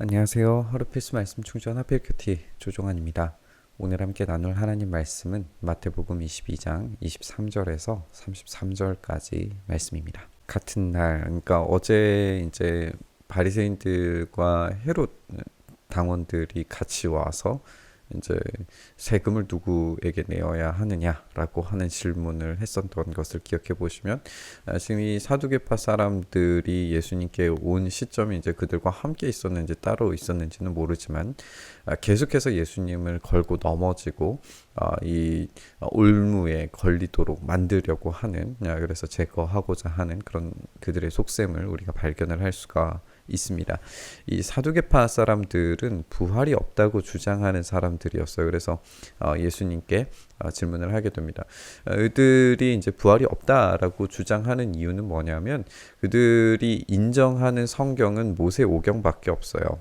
안녕하세요. 하루 필수 말씀 충전 하필 큐티 조종환입니다. 오늘 함께 나눌 하나님 말씀은 마태복음 22장 23절에서 33절까지 말씀입니다. 같은 날, 그러니까 어제 이제 바리새인들과 헤롯 당원들이 같이 와서 이제 세금을 누구에게 내어야 하느냐라고 하는 질문을 했었던 것을 기억해 보시면, 지금 이 사두개파 사람들이 예수님께 온 시점이 이제 그들과 함께 있었는지 따로 있었는지는 모르지만, 계속해서 예수님을 걸고 넘어지고 이 올무에 걸리도록 만들려고 하는, 그래서 제거하고자 하는 그런 그들의 속셈을 우리가 발견을 할 수가 있습니다. 이 사두개파 사람들은 부활이 없다고 주장하는 사람들이었어요. 그래서 예수님께 질문을 하게 됩니다. 그들이 이제 부활이 없다라고 주장하는 이유는 뭐냐면, 그들이 인정하는 성경은 모세 오경밖에 없어요.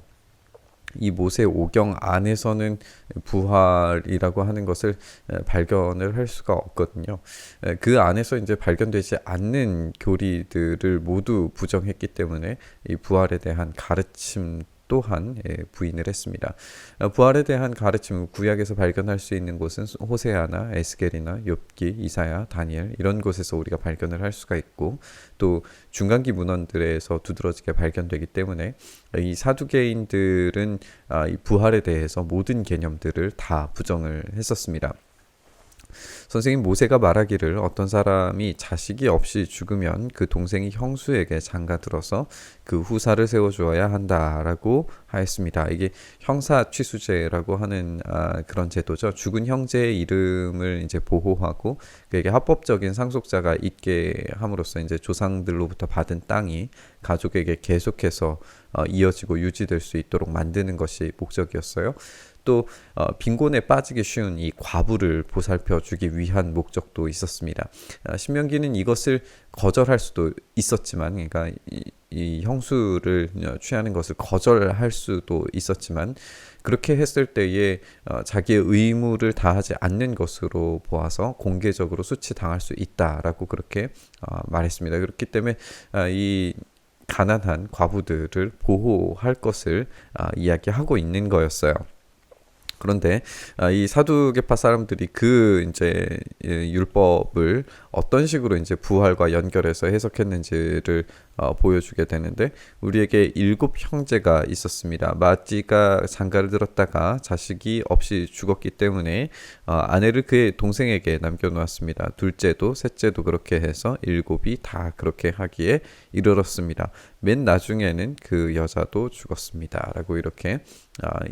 이 모세 오경 안에서는 부활이라고 하는 것을 발견을 할 수가 없거든요. 그 안에서 이제 발견되지 않는 교리들을 모두 부정했기 때문에 이 부활에 대한 가르침 또한 부인을 했습니다. 부활에 대한 가르침, 구약에서 발견할 수 있는 곳은 호세아나 에스겔이나 욥기, 이사야, 다니엘 이런 곳에서 우리가 발견을 할 수가 있고, 또 중간기 문헌들에서 두드러지게 발견되기 때문에 이 사두개인들은 이 부활에 대해서 모든 개념들을 다 부정을 했었습니다. 선생님 모세가 말하기를 어떤 사람이 자식이 없이 죽으면 그 동생이 형수에게 장가들어서 그 후사를 세워주어야 한다라고 하였습니다. 이게 형사취수제라고 하는 그런 제도죠. 죽은 형제의 이름을 이제 보호하고 그에게 합법적인 상속자가 있게 함으로써 이제 조상들로부터 받은 땅이 가족에게 계속해서 이어지고 유지될 수 있도록 만드는 것이 목적이었어요. 또 빈곤에 빠지기 쉬운 이 과부를 보살펴 주기 위한 목적도 있었습니다. 신명기는 이것을 거절할 수도 있었지만, 그러니까 이 형수를 취하는 것을 거절할 수도 있었지만, 그렇게 했을 때에 자기의 의무를 다하지 않는 것으로 보아서 공개적으로 수치당할 수 있다라고 그렇게 말했습니다. 그렇기 때문에 이 가난한 과부들을 보호할 것을 이야기하고 있는 거였어요. 그런데 이 사두개파 사람들이 그 이제 율법을 어떤 식으로 이제 부활과 연결해서 해석했는지를 보여주게 되는데, 우리에게 7 형제가 있었습니다. 맏지가 장가를 들었다가 자식이 없이 죽었기 때문에 아내를 그의 동생에게 남겨놓았습니다. 둘째도 셋째도 그렇게 해서 7이 다 그렇게 하기에 이르렀습니다. 맨 나중에는 그 여자도 죽었습니다. 라고 이렇게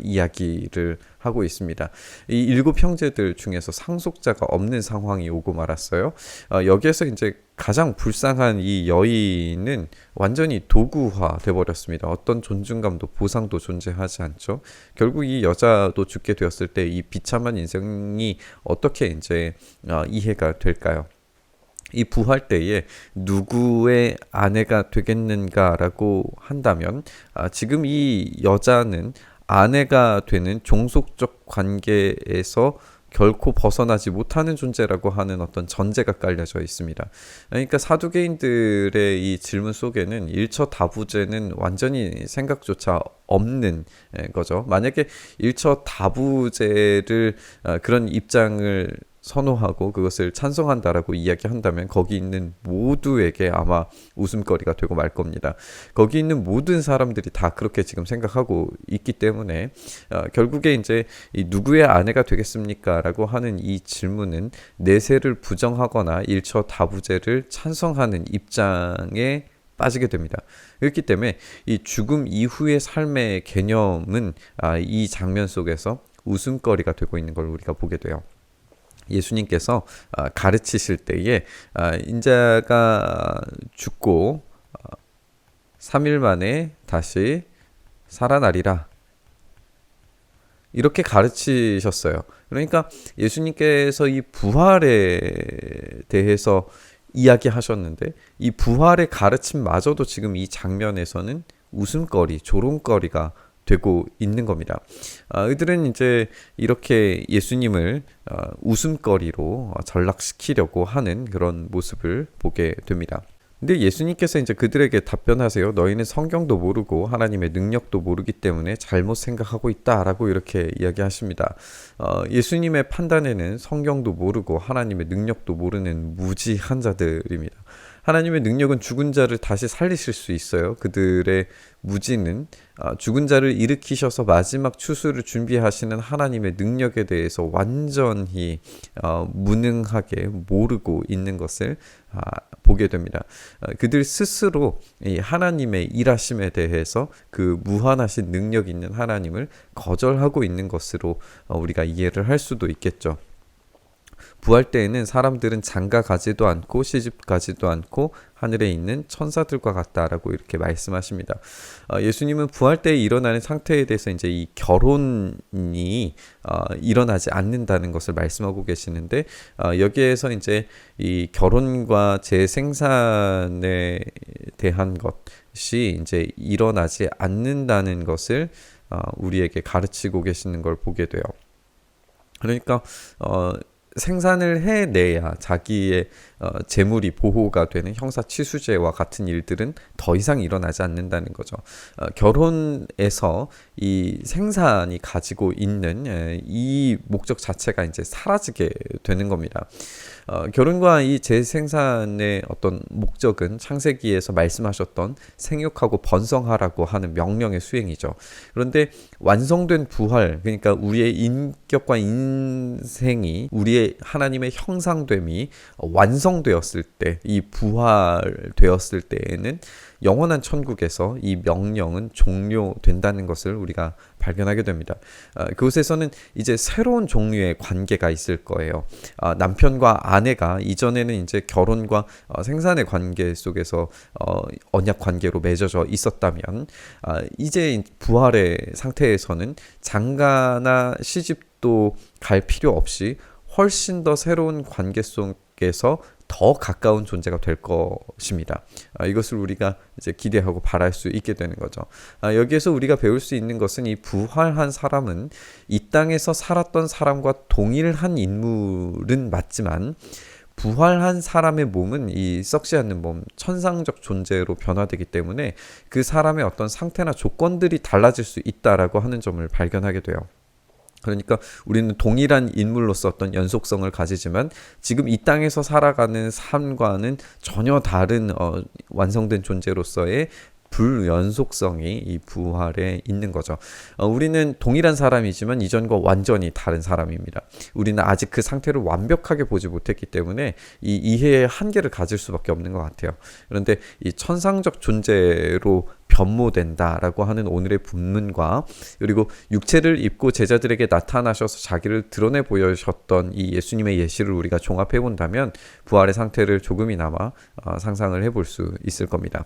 이야기를 하고 있습니다. 이 7 형제들 중에서 상속자가 없는 상황이 오고 말았어요. 여기에서 이제 가장 불쌍한 이 여인은 완전히 도구화 돼버렸습니다. 어떤 존중감도 보상도 존재하지 않죠. 결국 이 여자도 죽게 되었을 때 이 비참한 인생이 어떻게 이제 이해가 될까요? 이 부활 때에 누구의 아내가 되겠는가라고 한다면, 지금 이 여자는 아내가 되는 종속적 관계에서 결코 벗어나지 못하는 존재라고 하는 어떤 전제가 깔려져 있습니다. 그러니까 사두개인들의 이 질문 속에는 일처다부제는 완전히 생각조차 없는 거죠. 만약에 일처다부제를 그런 입장을 선호하고 그것을 찬성한다라고 이야기한다면 거기 있는 모두에게 아마 웃음거리가 되고 말 겁니다. 거기 있는 모든 사람들이 다 그렇게 지금 생각하고 있기 때문에 결국에 이제 이 누구의 아내가 되겠습니까? 라고 하는 이 질문은 내세를 부정하거나 일처다부제를 찬성하는 입장에 빠지게 됩니다. 그렇기 때문에 이 죽음 이후의 삶의 개념은 이 장면 속에서 웃음거리가 되고 있는 걸 우리가 보게 돼요. 예수님께서 가르치실 때에 인자가 죽고 3일 만에 다시 살아나리라, 이렇게 가르치셨어요. 그러니까 예수님께서 이 부활에 대해서 이야기하셨는데, 이 부활의 가르침마저도 지금 이 장면에서는 웃음거리, 조롱거리가 되고 있는 겁니다. 이들은 이제 이렇게 예수님을 웃음거리로 전락시키려고 하는 그런 모습을 보게 됩니다. 근데 예수님께서 이제 그들에게 답변하세요. 너희는 성경도 모르고 하나님의 능력도 모르기 때문에 잘못 생각하고 있다라고 이렇게 이야기하십니다. 예수님의 판단에는 성경도 모르고 하나님의 능력도 모르는 무지한 자들입니다. 하나님의 능력은 죽은 자를 다시 살리실 수 있어요. 그들의 무지는 죽은 자를 일으키셔서 마지막 추수를 준비하시는 하나님의 능력에 대해서 완전히 무능하게 모르고 있는 것을 보게 됩니다. 그들 스스로 이 하나님의 일하심에 대해서 그 무한하신 능력 있는 하나님을 거절하고 있는 것으로 우리가 이해를 할 수도 있겠죠. 부활 때에는 사람들은 장가 가지도 않고 시집 가지도 않고 하늘에 있는 천사들과 같다라고 이렇게 말씀하십니다. 예수님은 부활 때에 일어나는 상태에 대해서 이제 이 결혼이 일어나지 않는다는 것을 말씀하고 계시는데 여기에서 이제 이 결혼과 재생산에 대한 것이 이제 일어나지 않는다는 것을 우리에게 가르치고 계시는 걸 보게 돼요. 그러니까 생산을 해내야 자기의 재물이 보호가 되는 형사취수제와 같은 일들은 더 이상 일어나지 않는다는 거죠. 결혼에서 이 생산이 가지고 있는 이 목적 자체가 이제 사라지게 되는 겁니다. 결혼과 이 재생산의 어떤 목적은 창세기에서 말씀하셨던 생육하고 번성하라고 하는 명령의 수행이죠. 그런데 완성된 부활, 그러니까 우리의 인격과 인생이 우리의 하나님의 형상됨이 완성되었을 때, 이 부활되었을 때에는 영원한 천국에서 이 명령은 종료된다는 것을 우리가 발견하게 됩니다. 그곳에서는 이제 새로운 종류의 관계가 있을 거예요. 남편과 아내가 이전에는 이제 결혼과 생산의 관계 속에서 언약 관계로 맺어져 있었다면 이제 부활의 상태에서는 장가나 시집도 갈 필요 없이 훨씬 더 새로운 관계 속에서 더 가까운 존재가 될 것입니다. 이것을 우리가 이제 기대하고 바랄 수 있게 되는 거죠. 여기에서 우리가 배울 수 있는 것은 이 부활한 사람은 이 땅에서 살았던 사람과 동일한 인물은 맞지만 부활한 사람의 몸은 이 썩지 않는 몸, 천상적 존재로 변화되기 때문에 그 사람의 어떤 상태나 조건들이 달라질 수 있다라고 하는 점을 발견하게 돼요. 그러니까 우리는 동일한 인물로서 어떤 연속성을 가지지만 지금 이 땅에서 살아가는 삶과는 전혀 다른 완성된 존재로서의 불연속성이 이 부활에 있는 거죠. 우리는 동일한 사람이지만 이전과 완전히 다른 사람입니다. 우리는 아직 그 상태를 완벽하게 보지 못했기 때문에 이 이해의 한계를 가질 수밖에 없는 것 같아요. 그런데 이 천상적 존재로 변모된다라고 하는 오늘의 본문과 그리고 육체를 입고 제자들에게 나타나셔서 자기를 드러내 보여주셨던 이 예수님의 예시를 우리가 종합해 본다면 부활의 상태를 조금이나마 상상을 해볼 수 있을 겁니다.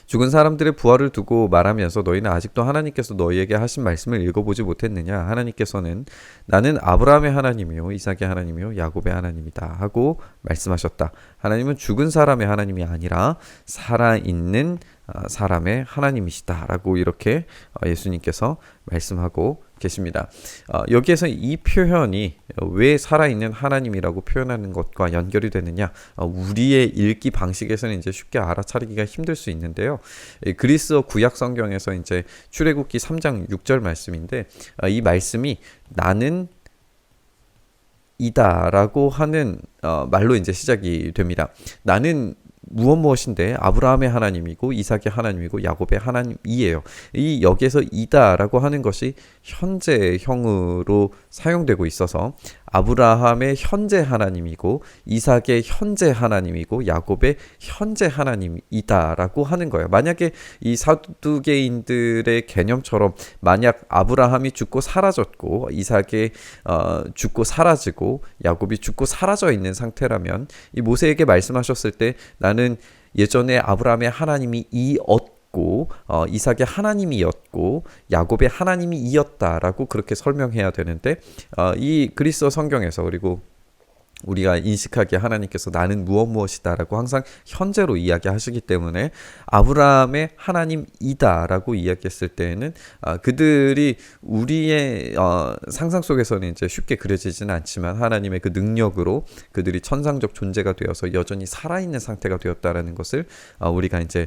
죽은 사람들의 부활을 두고 말하면서 너희는 아직도 하나님께서 너희에게 하신 말씀을 읽어보지 못했느냐? 하나님께서는 나는 아브라함의 하나님이요 이삭의 하나님이요 야곱의 하나님이다 하고 말씀하셨다. 하나님은 죽은 사람의 하나님이 아니라 살아있는 사람의 하나님이시다 라고 이렇게 예수님께서 말씀하고 계십니다. 여기에서 이 표현이 왜 살아있는 하나님이라고 표현하는 것과 연결이 되느냐, 우리의 읽기 방식에서는 이제 쉽게 알아차리기가 힘들 수 있는데요. 그리스어 구약 성경에서 이제 출애굽기 3장 6절 말씀인데 이 말씀이 나는 이다라고 하는 말로 이제 시작이 됩니다. 나는 무엇인데 아브라함의 하나님이고 이삭의 하나님이고 야곱의 하나님이에요. 이 여기에서 이다라고 하는 것이 현재형으로 사용되고 있어서 아브라함의 현재 하나님이고 이삭의 현재 하나님이고 야곱의 현재 하나님이다라고 하는 거예요. 만약에 이 사두개인들의 개념처럼 만약 아브라함이 죽고 사라졌고 이삭이 죽고 사라지고 야곱이 죽고 사라져 있는 상태라면 이 모세에게 말씀하셨을 때 나는 예전에 아브라함의 하나님이 이삭의 하나님이었고 야곱의 하나님이 이었다라고 그렇게 설명해야 되는데 이 그리스어 성경에서 그리고 우리가 인식하기에 하나님께서 나는 무엇이다라고 항상 현재로 이야기하시기 때문에 아브라함의 하나님이다라고 이야기했을 때에는 그들이 우리의 상상 속에서는 이제 쉽게 그려지지는 않지만 하나님의 그 능력으로 그들이 천상적 존재가 되어서 여전히 살아있는 상태가 되었다라는 것을 우리가 이제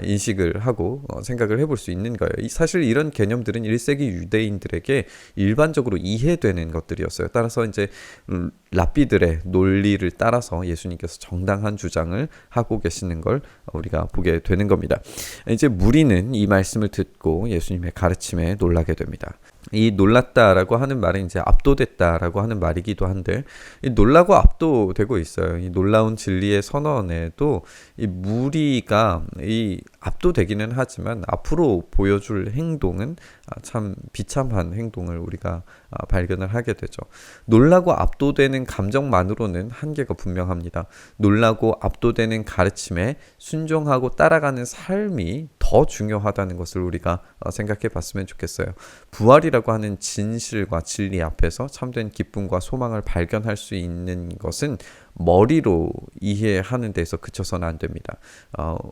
인식을 하고 생각을 해볼 수 있는 거예요. 사실 이런 개념들은 1세기 유대인들에게 일반적으로 이해되는 것들이었어요. 따라서 이제 랍비들의 논리를 따라서 예수님께서 정당한 주장을 하고 계시는 걸 우리가 보게 되는 겁니다. 이제 무리는 이 말씀을 듣고 예수님의 가르침에 놀라게 됩니다. 이 놀랐다라고 하는 말은 이제 압도됐다라고 하는 말이기도 한데 이 놀라고 압도되고 있어요. 이 놀라운 진리의 선언에도 이 무리가 이 압도되기는 하지만 앞으로 보여줄 행동은 참 비참한 행동을 우리가 발견을 하게 되죠. 놀라고 압도되는 감정만으로는 한계가 분명합니다. 놀라고 압도되는 가르침에 순종하고 따라가는 삶이 더 중요하다는 것을 우리가 생각해 봤으면 좋겠어요. 부활이라고 하는 진실과 진리 앞에서 참된 기쁨과 소망을 발견할 수 있는 것은 머리로 이해하는 데서 그쳐서는 안 됩니다.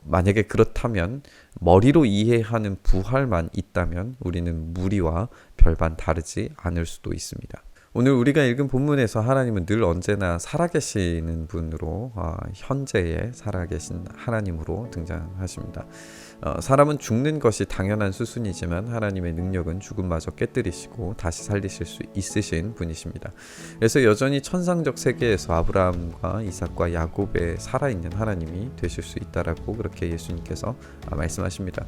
만약에 그렇다면 머리로 이해하는 부활만 있다면 우리는 무리와 별반 다르지 않을 수도 있습니다. 오늘 우리가 읽은 본문에서 하나님은 늘 언제나 살아계시는 분으로 현재에 살아계신 하나님으로 등장하십니다. 사람은 죽는 것이 당연한 수순이지만 하나님의 능력은 죽음마저 깨뜨리시고 다시 살리실 수 있으신 분이십니다. 그래서 여전히 천상적 세계에서 아브라함과 이삭과 야곱의 살아있는 하나님이 되실 수 있다라고 그렇게 예수님께서 말씀하십니다.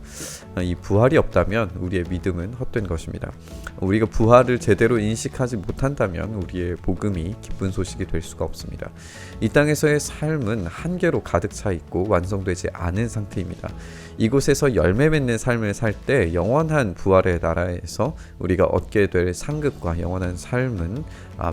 이 부활이 없다면 우리의 믿음은 헛된 것입니다. 우리가 부활을 제대로 인식하지 못한다면 우리의 복음이 기쁜 소식이 될 수가 없습니다. 이 땅에서의 삶은 한계로 가득 차 있고 완성되지 않은 상태입니다. 이곳에서 열매 맺는 삶을 살 때 영원한 부활의 나라에서 우리가 얻게 될 상급과 영원한 삶은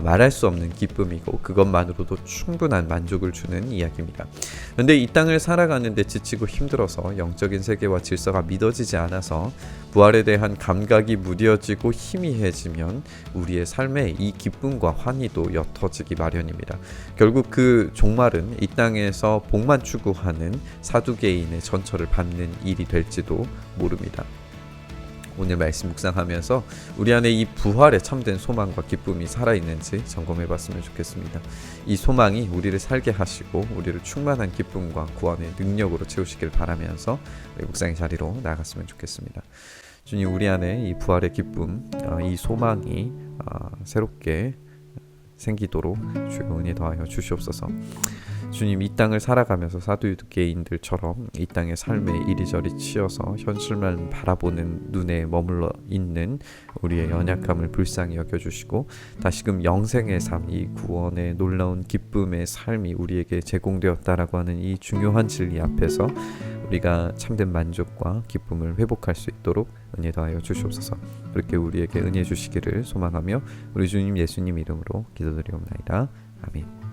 말할 수 없는 기쁨이고 그것만으로도 충분한 만족을 주는 이야기입니다. 그런데 이 땅을 살아가는데 지치고 힘들어서 영적인 세계와 질서가 믿어지지 않아서 부활에 대한 감각이 무뎌지고 희미해지면 우리의 삶에 이 기쁨과 환희도 옅어지기 마련입니다. 결국 그 종말은 이 땅에서 복만 추구하는 사두개인의 전처를 밟는 일이 될지도 모릅니다. 오늘 말씀 묵상하면서 우리 안에 이 부활에 참된 소망과 기쁨이 살아있는지 점검해봤으면 좋겠습니다. 이 소망이 우리를 살게 하시고 우리를 충만한 기쁨과 구원의 능력으로 채우시길 바라면서 우리 묵상의 자리로 나아갔으면 좋겠습니다. 주님, 우리 안에 이 부활의 기쁨, 이 소망이 새롭게 생기도록 주여 은혜 더하여 주시옵소서. 주님, 이 땅을 살아가면서 사두개인들처럼 이 땅의 삶에 이리저리 치여서 현실만 바라보는 눈에 머물러 있는 우리의 연약함을 불쌍히 여겨주시고 다시금 영생의 삶, 이 구원의 놀라운 기쁨의 삶이 우리에게 제공되었다라고 하는 이 중요한 진리 앞에서 우리가 참된 만족과 기쁨을 회복할 수 있도록 은혜 더하여 주시옵소서. 그렇게 우리에게 은혜 주시기를 소망하며 우리 주님 예수님 이름으로 기도드리옵나이다. 아멘.